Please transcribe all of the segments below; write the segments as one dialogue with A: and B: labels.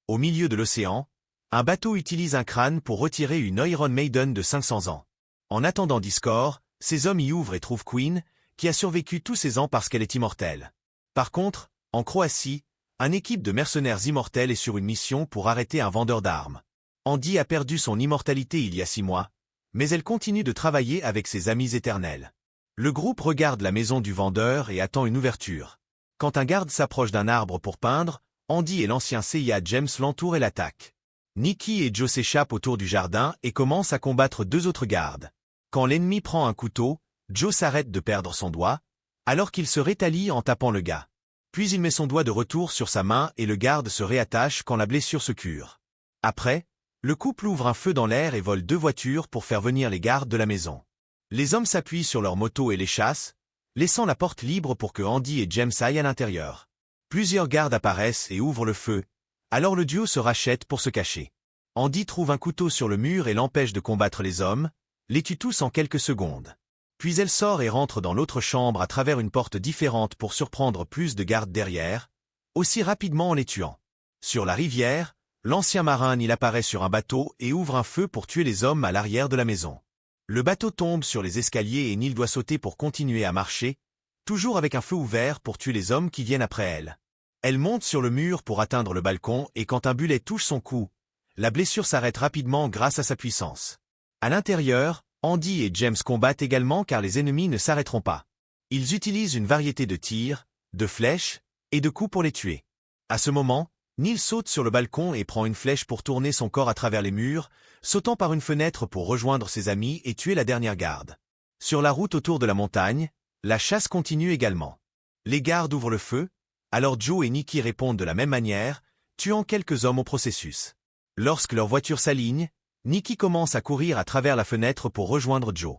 A: Au milieu de l'océan, un bateau utilise un crâne pour retirer une Iron Maiden de 500 ans. En attendant Discord, ces hommes y ouvrent et trouvent Queen, qui a survécu tous ces ans parce qu'elle est immortelle. Par contre, en Croatie, une équipe de mercenaires immortels est sur une mission pour arrêter un vendeur d'armes. Andy a perdu son immortalité il y a 6 mois, mais elle continue de travailler avec ses amis éternels. Le groupe regarde la maison du vendeur et attend une ouverture. Quand un garde s'approche d'un arbre pour peindre, Andy et l'ancien CIA James l'entourent et l'attaquent. Nikki et Joe s'échappent autour du jardin et commencent à combattre 2 autres gardes. Quand l'ennemi prend un couteau, Joe s'arrête de perdre son doigt, alors qu'il se rétalie en tapant le gars. Puis il met son doigt de retour sur sa main et le garde se réattache quand la blessure se cure. Après, le couple ouvre un feu dans l'air et vole 2 voitures pour faire venir les gardes de la maison. Les hommes s'appuient sur leurs motos et les chassent, laissant la porte libre pour que Andy et James aillent à l'intérieur. Plusieurs gardes apparaissent et ouvrent le feu, alors le duo se rachète pour se cacher. Andy trouve un couteau sur le mur et l'empêche de combattre les hommes, les tue tous en quelques secondes. Puis elle sort et rentre dans l'autre chambre à travers une porte différente pour surprendre plus de gardes derrière, aussi rapidement en les tuant. Sur la rivière, l'ancien marin Neil apparaît sur un bateau et ouvre un feu pour tuer les hommes à l'arrière de la maison. Le bateau tombe sur les escaliers et Neil doit sauter pour continuer à marcher, toujours avec un feu ouvert pour tuer les hommes qui viennent après elle. Elle monte sur le mur pour atteindre le balcon et quand un bullet touche son cou, la blessure s'arrête rapidement grâce à sa puissance. À l'intérieur, Andy et James combattent également car les ennemis ne s'arrêteront pas. Ils utilisent une variété de tirs, de flèches et de coups pour les tuer. À ce moment, Neil saute sur le balcon et prend une flèche pour tourner son corps à travers les murs, sautant par une fenêtre pour rejoindre ses amis et tuer la dernière garde. Sur la route autour de la montagne, la chasse continue également. Les gardes ouvrent le feu, alors Joe et Nikki répondent de la même manière, tuant quelques hommes au processus. Lorsque leur voiture s'aligne, Nikki commence à courir à travers la fenêtre pour rejoindre Joe.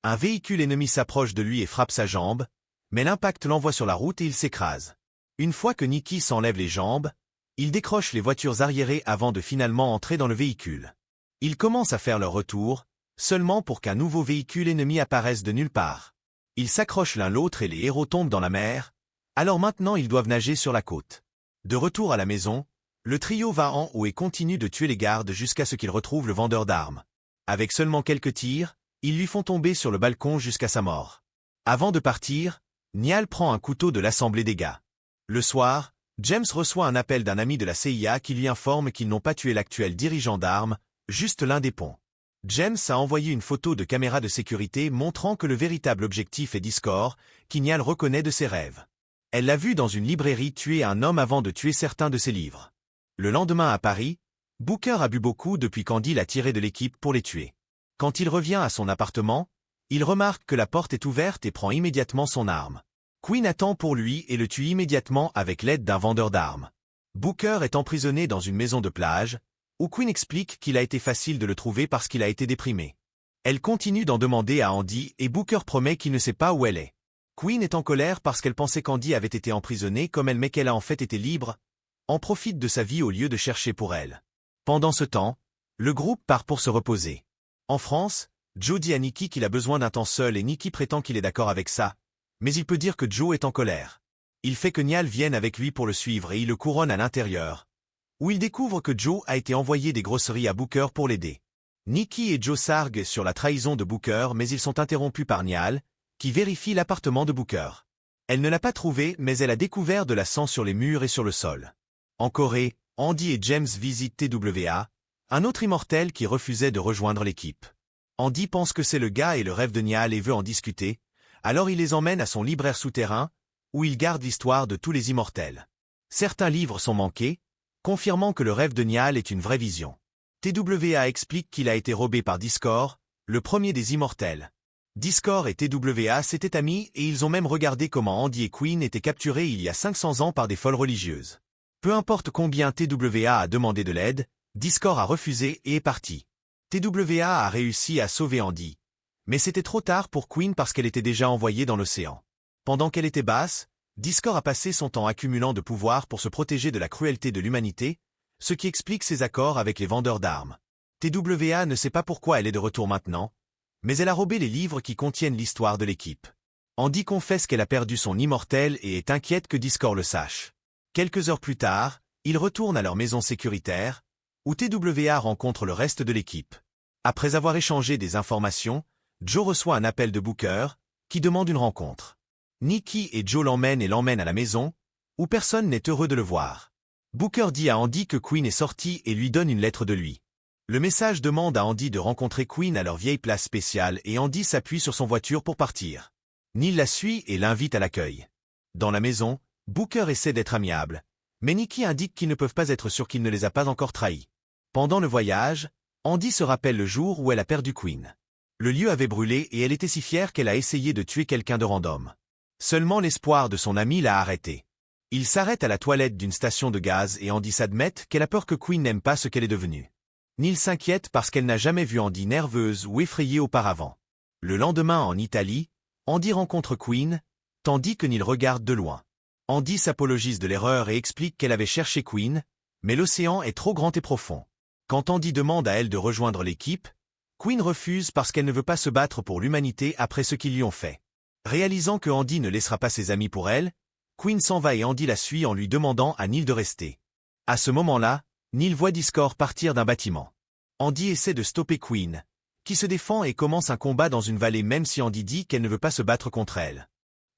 A: Un véhicule ennemi s'approche de lui et frappe sa jambe, mais l'impact l'envoie sur la route et il s'écrase. Une fois que Nikki s'enlève les jambes, il décroche les voitures arriérées avant de finalement entrer dans le véhicule. Ils commencent à faire leur retour, seulement pour qu'un nouveau véhicule ennemi apparaisse de nulle part. Ils s'accrochent l'un l'autre et les héros tombent dans la mer, alors maintenant ils doivent nager sur la côte. De retour à la maison, le trio va en haut et continue de tuer les gardes jusqu'à ce qu'ils retrouvent le vendeur d'armes. Avec seulement quelques tirs, ils lui font tomber sur le balcon jusqu'à sa mort. Avant de partir, Niall prend un couteau de l'assemblée des gars. Le soir, James reçoit un appel d'un ami de la CIA qui lui informe qu'ils n'ont pas tué l'actuel dirigeant d'armes, juste l'un des ponts. James a envoyé une photo de caméra de sécurité montrant que le véritable objectif est Discord, qui Niall reconnaît de ses rêves. Elle l'a vu dans une librairie tuer un homme avant de tuer certains de ses livres. Le lendemain à Paris, Booker a bu beaucoup depuis qu'Andy l'a tiré de l'équipe pour les tuer. Quand il revient à son appartement, il remarque que la porte est ouverte et prend immédiatement son arme. Queen attend pour lui et le tue immédiatement avec l'aide d'un vendeur d'armes. Booker est emprisonné dans une maison de plage, où Queen explique qu'il a été facile de le trouver parce qu'il a été déprimé. Elle continue d'en demander à Andy et Booker promet qu'il ne sait pas où elle est. Queen est en colère parce qu'elle pensait qu'Andy avait été emprisonné comme elle mais qu'elle a en fait été libre, en profite de sa vie au lieu de chercher pour elle. Pendant ce temps, le groupe part pour se reposer. En France, Joe dit à Nikki qu'il a besoin d'un temps seul et Nikki prétend qu'il est d'accord avec ça, mais il peut dire que Joe est en colère. Il fait que Niall vienne avec lui pour le suivre et il le couronne à l'intérieur, où il découvre que Joe a été envoyé des grosseries à Booker pour l'aider. Nikki et Joe s'arguent sur la trahison de Booker mais ils sont interrompus par Niall, qui vérifie l'appartement de Booker. Elle ne l'a pas trouvé mais elle a découvert de la sang sur les murs et sur le sol. En Corée, Andy et James visitent TWA, un autre immortel qui refusait de rejoindre l'équipe. Andy pense que c'est le gars et le rêve de Niall et veut en discuter, alors il les emmène à son libraire souterrain, où il garde l'histoire de tous les immortels. Certains livres sont manqués, confirmant que le rêve de Niall est une vraie vision. TWA explique qu'il a été robé par Discord, le premier des immortels. Discord et TWA s'étaient amis et ils ont même regardé comment Andy et Queen étaient capturés il y a 500 ans par des folles religieuses. Peu importe combien TWA a demandé de l'aide, Discord a refusé et est parti. TWA a réussi à sauver Andy. Mais c'était trop tard pour Queen parce qu'elle était déjà envoyée dans l'océan. Pendant qu'elle était basse, Discord a passé son temps accumulant de pouvoir pour se protéger de la cruauté de l'humanité, ce qui explique ses accords avec les vendeurs d'armes. TWA ne sait pas pourquoi elle est de retour maintenant, mais elle a robé les livres qui contiennent l'histoire de l'équipe. Andy confesse qu'elle a perdu son immortel et est inquiète que Discord le sache. Quelques heures plus tard, Ils retournent à leur maison sécuritaire, où TWA rencontre le reste de l'équipe. Après avoir échangé des informations, Joe reçoit un appel de Booker, qui demande une rencontre. Nikki et Joe l'emmènent à la maison, où personne n'est heureux de le voir. Booker dit à Andy que Queen est sortie et lui donne une lettre de lui. Le message demande à Andy de rencontrer Queen à leur vieille place spéciale et Andy s'appuie sur son voiture pour partir. Neil la suit et l'invite à l'accueil. Dans la maison, Booker essaie d'être amiable, mais Nikki indique qu'ils ne peuvent pas être sûrs qu'il ne les a pas encore trahis. Pendant le voyage, Andy se rappelle le jour où elle a perdu Queen. Le lieu avait brûlé et elle était si fière qu'elle a essayé de tuer quelqu'un de random. Seulement l'espoir de son ami l'a arrêtée. Il s'arrête à la toilette d'une station de gaz et Andy s'admet qu'elle a peur que Queen n'aime pas ce qu'elle est devenue. Neil s'inquiète parce qu'elle n'a jamais vu Andy nerveuse ou effrayée auparavant. Le lendemain en Italie, Andy rencontre Queen, tandis que Neil regarde de loin. Andy s'apologise de l'erreur et explique qu'elle avait cherché Queen, mais l'océan est trop grand et profond. Quand Andy demande à elle de rejoindre l'équipe, Queen refuse parce qu'elle ne veut pas se battre pour l'humanité après ce qu'ils lui ont fait. Réalisant que Andy ne laissera pas ses amis pour elle, Queen s'en va et Andy la suit en lui demandant à Neil de rester. À ce moment-là, Neil voit Discord partir d'un bâtiment. Andy essaie de stopper Queen, qui se défend et commence un combat dans une vallée même si Andy dit qu'elle ne veut pas se battre contre elle.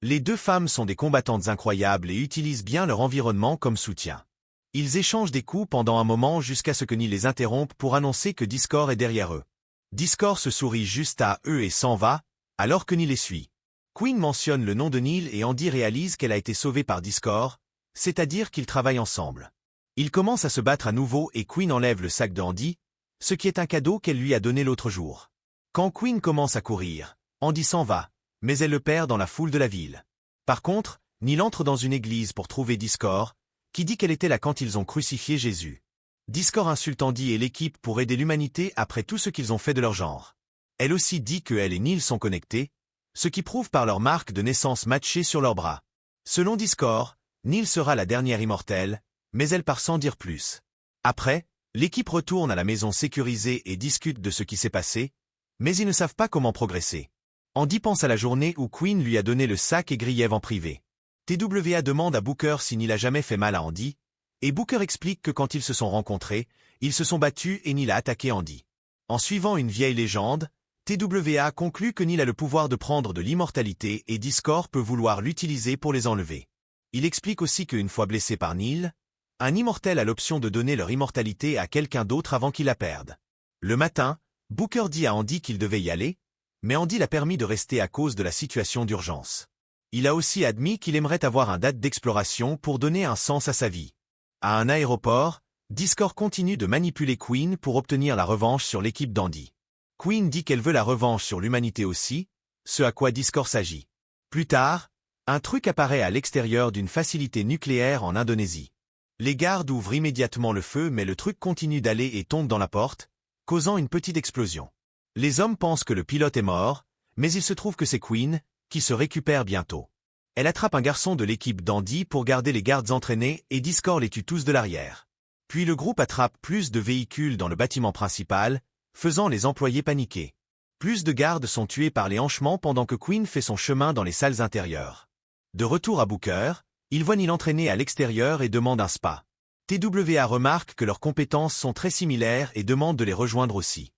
A: Les deux femmes sont des combattantes incroyables et utilisent bien leur environnement comme soutien. Ils échangent des coups pendant un moment jusqu'à ce que Neil les interrompe pour annoncer que Discord est derrière eux. Discord se sourit juste à eux et s'en va, alors que Neil les suit. Queen mentionne le nom de Neil et Andy réalise qu'elle a été sauvée par Discord, c'est-à-dire qu'ils travaillent ensemble. Ils commencent à se battre à nouveau et Queen enlève le sac de Andy, ce qui est un cadeau qu'elle lui a donné l'autre jour. Quand Queen commence à courir, Andy s'en va, mais elle le perd dans la foule de la ville. Par contre, Neil entre dans une église pour trouver Discord, qui dit qu'elle était là quand ils ont crucifié Jésus. Discord insulte Andy et l'équipe pour aider l'humanité après tout ce qu'ils ont fait de leur genre. Elle aussi dit que elle et Neil sont connectés, ce qui prouve par leur marque de naissance matchée sur leurs bras. Selon Discord, Neil sera la dernière immortelle, mais elle part sans dire plus. Après, l'équipe retourne à la maison sécurisée et discute de ce qui s'est passé, mais ils ne savent pas comment progresser. Andy pense à la journée où Queen lui a donné le sac et griève en privé. TWA demande à Booker si Neil a jamais fait mal à Andy, et Booker explique que quand ils se sont rencontrés, ils se sont battus et Neil a attaqué Andy. En suivant une vieille légende, TWA conclut que Neil a le pouvoir de prendre de l'immortalité et Discord peut vouloir l'utiliser pour les enlever. Il explique aussi qu'une fois blessé par Neil, un immortel a l'option de donner leur immortalité à quelqu'un d'autre avant qu'il la perde. Le matin, Booker dit à Andy qu'il devait y aller, mais Andy l'a permis de rester à cause de la situation d'urgence. Il a aussi admis qu'il aimerait avoir un date d'exploration pour donner un sens à sa vie. À un aéroport, Discord continue de manipuler Queen pour obtenir la revanche sur l'équipe d'Andy. Queen dit qu'elle veut la revanche sur l'humanité aussi, ce à quoi Discord s'agit. Plus tard, un truc apparaît à l'extérieur d'une facilité nucléaire en Indonésie. Les gardes ouvrent immédiatement le feu mais le truc continue d'aller et tombe dans la porte, causant une petite explosion. Les hommes pensent que le pilote est mort, mais il se trouve que c'est Queen, qui se récupère bientôt. Elle attrape un garçon de l'équipe d'Andy pour garder les gardes entraînés et Discord les tue tous de l'arrière. Puis le groupe attrape plus de véhicules dans le bâtiment principal, faisant les employés paniquer. Plus de gardes sont tués par les hanchements pendant que Queen fait son chemin dans les salles intérieures. De retour à Booker, il voit Neil entraîné à l'extérieur et demande un spa. TWA remarque que leurs compétences sont très similaires et demande de les rejoindre aussi.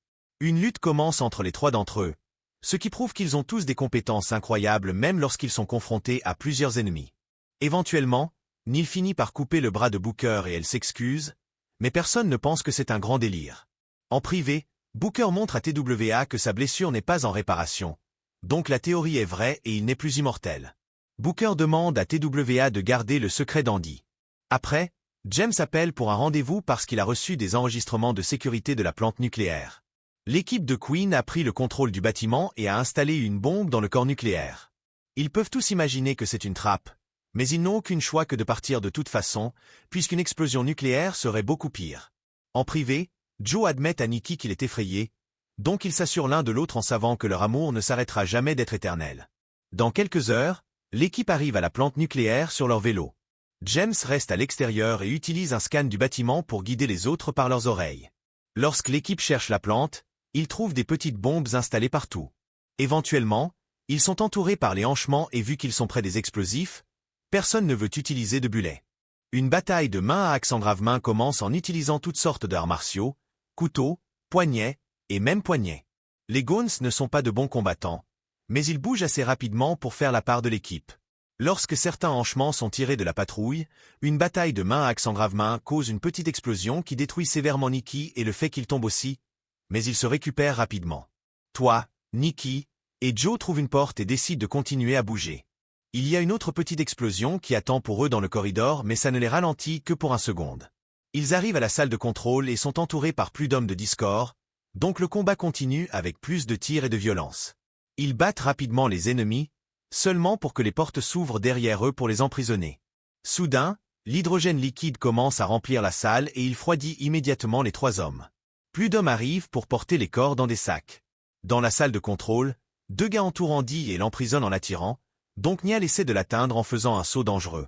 A: Une lutte commence entre les trois d'entre eux, ce qui prouve qu'ils ont tous des compétences incroyables même lorsqu'ils sont confrontés à plusieurs ennemis. Éventuellement, Neil finit par couper le bras de Booker et elle s'excuse, mais personne ne pense que c'est un grand délire. En privé, Booker montre à TWA que sa blessure n'est pas en réparation, donc la théorie est vraie et il n'est plus immortel. Booker demande à TWA de garder le secret d'Andy. Après, James appelle pour un rendez-vous parce qu'il a reçu des enregistrements de sécurité de la plante nucléaire. L'équipe de Queen a pris le contrôle du bâtiment et a installé une bombe dans le corps nucléaire. Ils peuvent tous imaginer que c'est une trappe, mais ils n'ont aucun choix que de partir de toute façon, puisqu'une explosion nucléaire serait beaucoup pire. En privé, Joe admet à Nikki qu'il est effrayé, donc ils s'assurent l'un de l'autre en savant que leur amour ne s'arrêtera jamais d'être éternel. Dans quelques heures, l'équipe arrive à la plante nucléaire sur leur vélo. James reste à l'extérieur et utilise un scan du bâtiment pour guider les autres par leurs oreilles. Lorsque l'équipe cherche la plante, ils trouvent des petites bombes installées partout. Éventuellement, ils sont entourés par les hanchements et vu qu'ils sont près des explosifs, personne ne veut utiliser de bullet. Une bataille de main à axe en grave main commence en utilisant toutes sortes d'arts martiaux, couteaux, poignets et même poignets. Les Goons ne sont pas de bons combattants, mais ils bougent assez rapidement pour faire la part de l'équipe. Lorsque certains hanchements sont tirés de la patrouille, une bataille de main à axe en grave main cause une petite explosion qui détruit sévèrement Nikki et le fait qu'il tombe aussi, mais il se récupère rapidement. Toi, Nikki et Joe trouvent une porte et décident de continuer à bouger. Il y a une autre petite explosion qui attend pour eux dans le corridor, mais ça ne les ralentit que pour un seconde. Ils arrivent à la salle de contrôle et sont entourés par plus d'hommes de Discord, donc le combat continue avec plus de tirs et de violence. Ils battent rapidement les ennemis, seulement pour que les portes s'ouvrent derrière eux pour les emprisonner. Soudain, l'hydrogène liquide commence à remplir la salle et il froidit immédiatement les 3 hommes. Plus d'hommes arrivent pour porter les corps dans des sacs. Dans la salle de contrôle, 2 gars entourent Andy et l'emprisonnent en l'attirant, donc Niall essaie de l'atteindre en faisant un saut dangereux.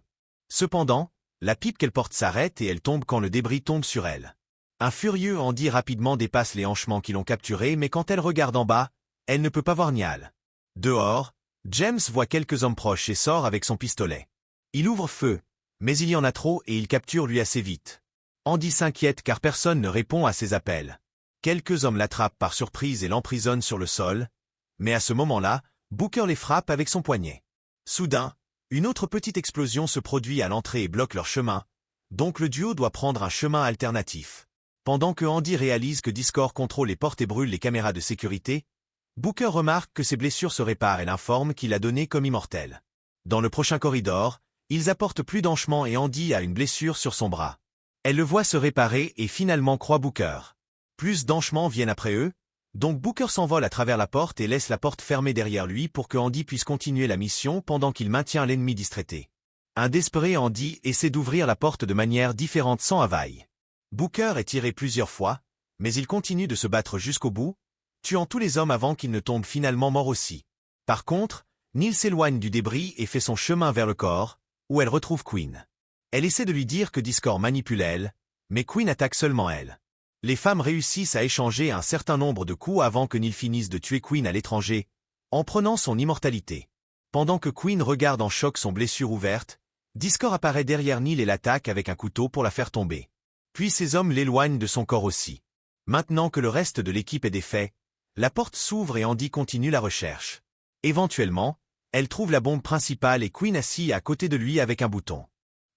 A: Cependant, la pipe qu'elle porte s'arrête et elle tombe quand le débris tombe sur elle. Un furieux Andy rapidement dépasse les hanchements qui l'ont capturé, mais quand elle regarde en bas, elle ne peut pas voir Niall. Dehors, James voit quelques hommes proches et sort avec son pistolet. Il ouvre feu, mais il y en a trop et il capture lui assez vite. Andy s'inquiète car personne ne répond à ses appels. Quelques hommes l'attrapent par surprise et l'emprisonnent sur le sol, mais à ce moment-là, Booker les frappe avec son poignet. Soudain, une autre petite explosion se produit à l'entrée et bloque leur chemin, donc le duo doit prendre un chemin alternatif. Pendant que Andy réalise que Discord contrôle les portes et brûle les caméras de sécurité, Booker remarque que ses blessures se réparent et l'informe qu'il a donné comme immortel. Dans le prochain corridor, ils apportent plus d'hanchements et Andy a une blessure sur son bras. Elle le voit se réparer et finalement croit Booker. Plus d'hanchements viennent après eux, donc Booker s'envole à travers la porte et laisse la porte fermée derrière lui pour que Andy puisse continuer la mission pendant qu'il maintient l'ennemi distraité. Un désespéré Andy essaie d'ouvrir la porte de manière différente sans availle. Booker est tiré plusieurs fois, mais il continue de se battre jusqu'au bout, tuant tous les hommes avant qu'il ne tombe finalement mort aussi. Par contre, Neil s'éloigne du débris et fait son chemin vers le corps, où elle retrouve Queen. Elle essaie de lui dire que Discord manipule elle, mais Queen attaque seulement elle. Les femmes réussissent à échanger un certain nombre de coups avant que Neil finisse de tuer Queen à l'étranger, en prenant son immortalité. Pendant que Queen regarde en choc son blessure ouverte, Discord apparaît derrière Neil et l'attaque avec un couteau pour la faire tomber. Puis ces hommes l'éloignent de son corps aussi. Maintenant que le reste de l'équipe est défait, la porte s'ouvre et Andy continue la recherche. Éventuellement, elle trouve la bombe principale et Queen assis à côté de lui avec un bouton.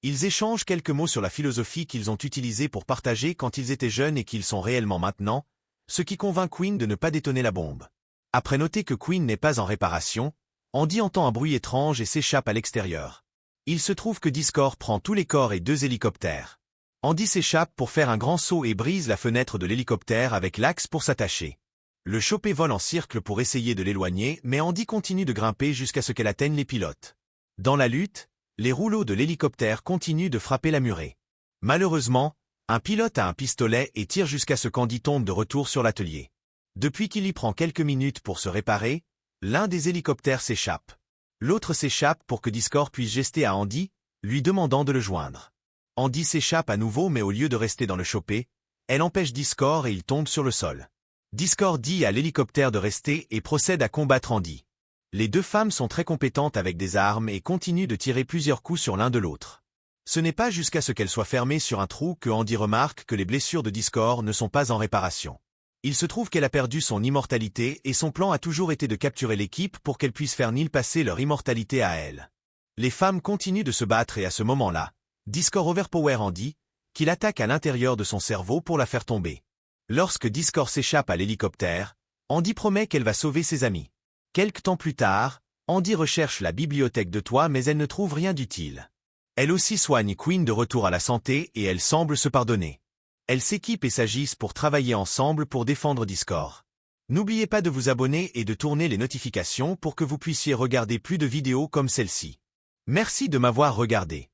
A: Ils échangent quelques mots sur la philosophie qu'ils ont utilisée pour partager quand ils étaient jeunes et qu'ils sont réellement maintenant, ce qui convainc Queen de ne pas détonner la bombe. Après noter que Queen n'est pas en réparation, Andy entend un bruit étrange et s'échappe à l'extérieur. Il se trouve que Discord prend tous les corps et 2 hélicoptères. Andy s'échappe pour faire un grand saut et brise la fenêtre de l'hélicoptère avec l'axe pour s'attacher. Le chopper vole en cercle pour essayer de l'éloigner, mais Andy continue de grimper jusqu'à ce qu'elle atteigne les pilotes. Dans la lutte, les rouleaux de l'hélicoptère continuent de frapper la murée. Malheureusement, un pilote a un pistolet et tire jusqu'à ce qu'Andy tombe de retour sur l'atelier. Depuis qu'il y prend quelques minutes pour se réparer, l'un des hélicoptères s'échappe. L'autre s'échappe pour que Discord puisse gester à Andy, lui demandant de le joindre. Andy s'échappe à nouveau mais au lieu de rester dans le chopper, elle empêche Discord et il tombe sur le sol. Discord dit à l'hélicoptère de rester et procède à combattre Andy. Les 2 femmes sont très compétentes avec des armes et continuent de tirer plusieurs coups sur l'un de l'autre. Ce n'est pas jusqu'à ce qu'elle soit fermée sur un trou que Andy remarque que les blessures de Discord ne sont pas en réparation. Il se trouve qu'elle a perdu son immortalité et son plan a toujours été de capturer l'équipe pour qu'elle puisse faire Neil passer leur immortalité à elle. Les femmes continuent de se battre et à ce moment-là, Discord overpower Andy, qu'il attaque à l'intérieur de son cerveau pour la faire tomber. Lorsque Discord s'échappe à l'hélicoptère, Andy promet qu'elle va sauver ses amis. Quelque temps plus tard, Andy recherche la bibliothèque de toit mais elle ne trouve rien d'utile. Elle aussi soigne Queen de retour à la santé et elle semble se pardonner. Elles s'équipent et s'agissent pour travailler ensemble pour défendre Discord. N'oubliez pas de vous abonner et de tourner les notifications pour que vous puissiez regarder plus de vidéos comme celle-ci. Merci de m'avoir regardé.